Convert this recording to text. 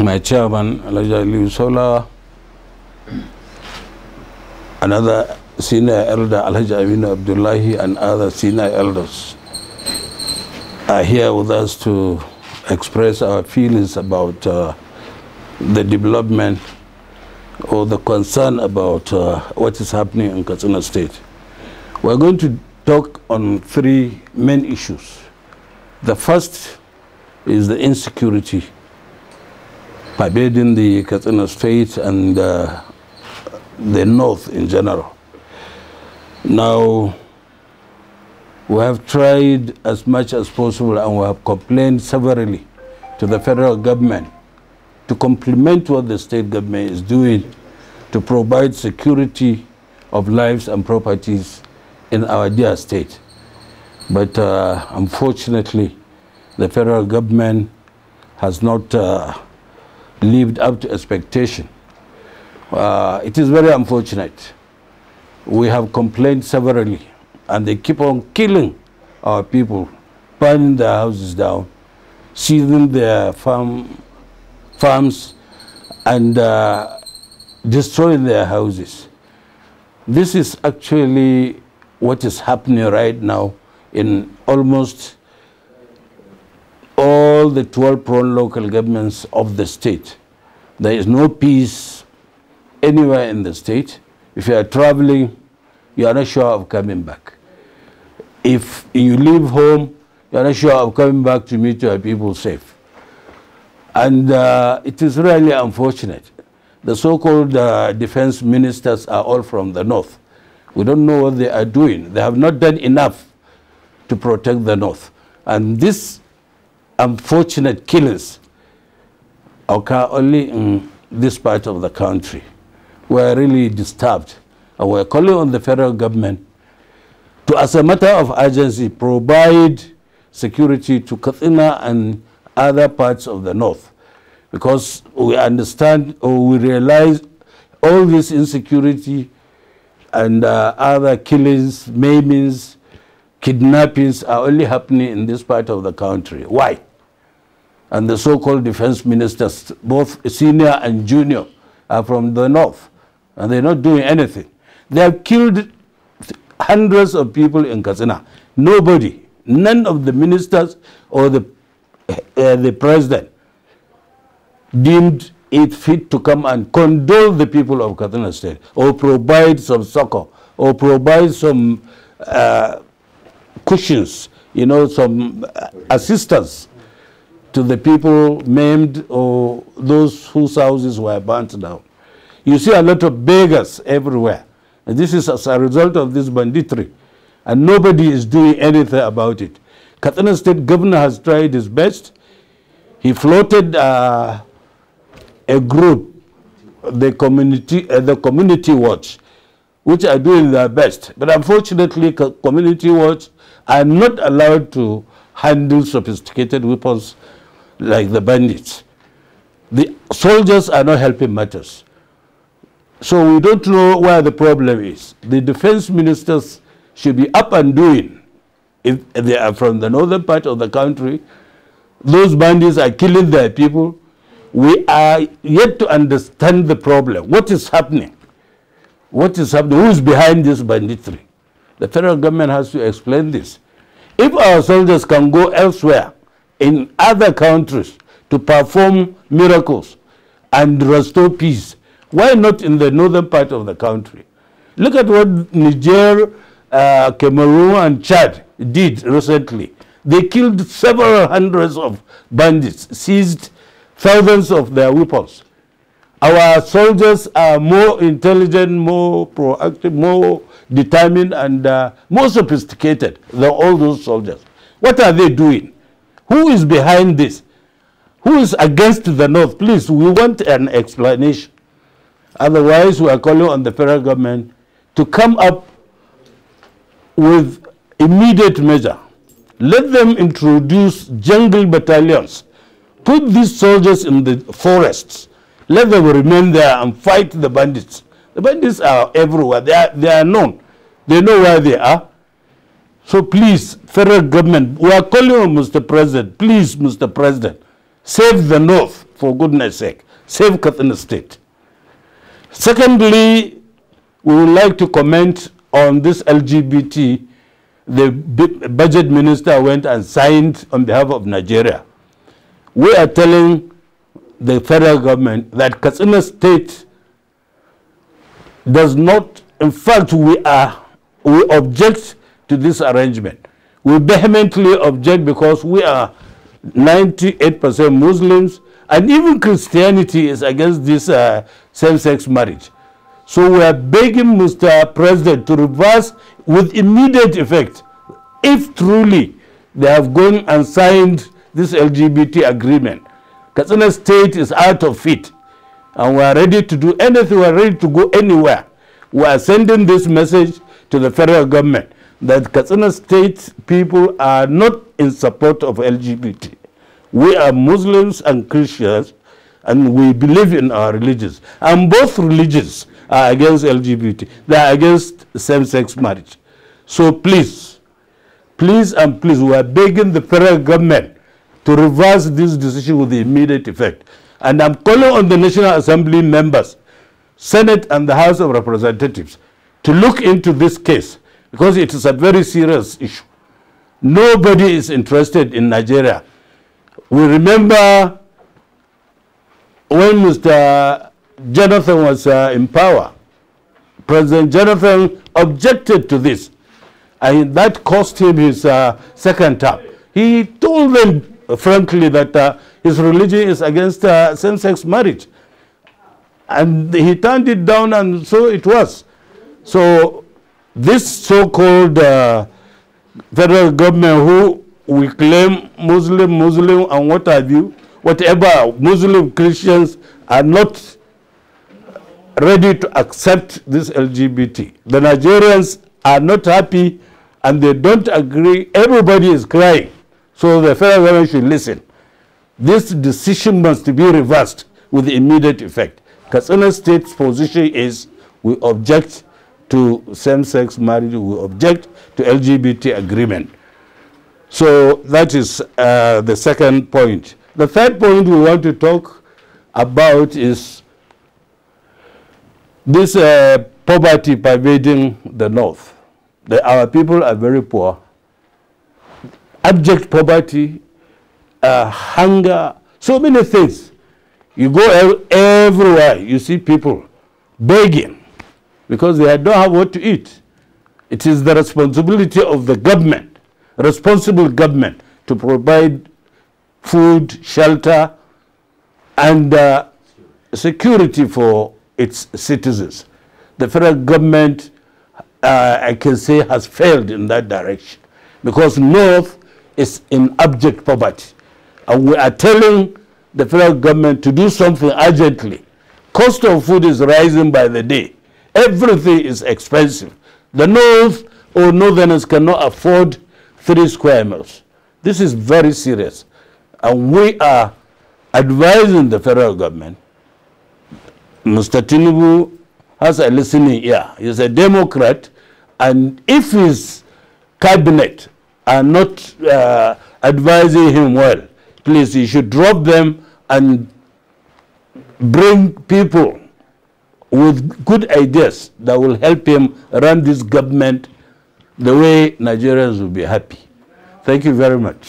my chairman, Elijah Sola, another senior elder, Alhaji Aminu Abdullahi, and other senior elders are here with us to express our feelings about the development or the concern about what is happening in Katsina State. We're going to talk on three main issues. The first is the insecurity pervading the Katsina State and the north in general. Now, we have tried as much as possible and we have complained severally to the federal government to complement what the state government is doing to provide security of lives and properties in our dear state. But unfortunately, the federal government has not lived up to expectation. It is very unfortunate. We have complained severally, and they keep on killing our people, burning their houses down, seizing their farms, and destroying their houses. This is actually what is happening right now in almost all the 12 prone local governments of the state. There is no peace anywhere in the state. If you are traveling, you are not sure of coming back. If you leave home, you are not sure of coming back to meet your people safe. And it is really unfortunate. The so-called defense ministers are all from the north. We don't know what they are doing. They have not done enough to protect the north. And these unfortunate killings occur only in this part of the country. We are really disturbed. And we are calling on the federal government to, as a matter of urgency, provide security to Katsina and other parts of the north. Because we understand or we realize all this insecurity and other killings, maimings, kidnappings are only happening in this part of the country. Why? And the so-called defense ministers, both senior and junior, are from the north, and they're not doing anything. They have killed hundreds of people in Katsina. Nobody, none of the ministers or the president deemed it fit to come and condole the people of Katsina State or provide some succor or provide some cushions, you know, some assistance to the people maimed or those whose houses were burnt down. You see a lot of beggars everywhere. And this is as a result of this banditry. And nobody is doing anything about it. Katsina State governor has tried his best. He floated a group, the Community Watch, which are doing their best. But unfortunately, Community Watch are not allowed to handle sophisticated weapons like the bandits. The soldiers are not helping matters. So we don't know where the problem is. The defense ministers should be up and doing. If they are from the northern part of the country, those bandits are killing their people. We are yet to understand the problem. What is happening? What is happening? Who is behind this banditry? The federal government has to explain this. If our soldiers can go elsewhere in other countries to perform miracles and restore peace, why not in the northern part of the country? Look at what Niger, Cameroon, and Chad did recently. They killed several hundreds of bandits, seized thousands of their weapons. Our soldiers are more intelligent, more proactive, more determined, and more sophisticated than all those soldiers. What are they doing? Who is behind this? Who is against the North? Please, we want an explanation. Otherwise, we are calling on the federal government to come up with immediate measure. Let them introduce jungle battalions. Put these soldiers in the forests. Let them remain there and fight the bandits. The bandits are everywhere. They are known. They know where they are. So please, federal government, we are calling on Mr. President. Please, Mr. President, save the North for goodness sake, save Katsina State. Secondly, we would like to comment on this LGBT. The budget minister went and signed on behalf of Nigeria. We are telling the federal government that Katsina State does not, in fact, we object to this arrangement. We vehemently object because we are 98% Muslims, and even Christianity is against this same-sex marriage. So we are begging Mr. President to reverse with immediate effect if truly they have gone and signed this LGBT agreement. Katsina State is out of it, and we are ready to do anything, we are ready to go anywhere. We are sending this message to the federal government that Katsina State people are not in support of LGBT. We are Muslims and Christians, and we believe in our religions. And both religions are against LGBT. They are against same-sex marriage. So please, please and please, we are begging the federal government to reverse this decision with immediate effect. And I'm calling on the National Assembly members, Senate and the House of Representatives, to look into this case because it is a very serious issue. Nobody is interested in Nigeria. We remember when Mr. Jonathan was in power, President Jonathan objected to this, and that cost him his second term. He told them frankly that his religion is against same-sex marriage, and he turned it down, and so it was. So this so-called federal government, who we claim Muslim, and what have you, whatever, Muslim Christians are not ready to accept this LGBT. The Nigerians are not happy and they don't agree. Everybody is crying. So the federal government should listen. This decision must be reversed with immediate effect. Katsina State's position is we object to same-sex marriage, we object to LGBT agreement. So that is the second point. The third point we want to talk about is this poverty pervading the North. Our people are very poor. Abject poverty, hunger, so many things. You go everywhere, you see people begging because they don't have what to eat. It is the responsibility of the government, responsible government, to provide food, shelter, and security for its citizens. The federal government, I can say, has failed in that direction because North is in abject poverty. And we are telling the federal government to do something urgently. Cost of food is rising by the day. Everything is expensive. The North or Northerners cannot afford 3 square miles. This is very serious. And we are advising the federal government. Mr. Tinubu has a listening ear. He's a Democrat, and if his cabinet are not advising him well, please, he should drop them and bring people with good ideas that will help him run this government the way Nigerians will be happy. Thank you very much.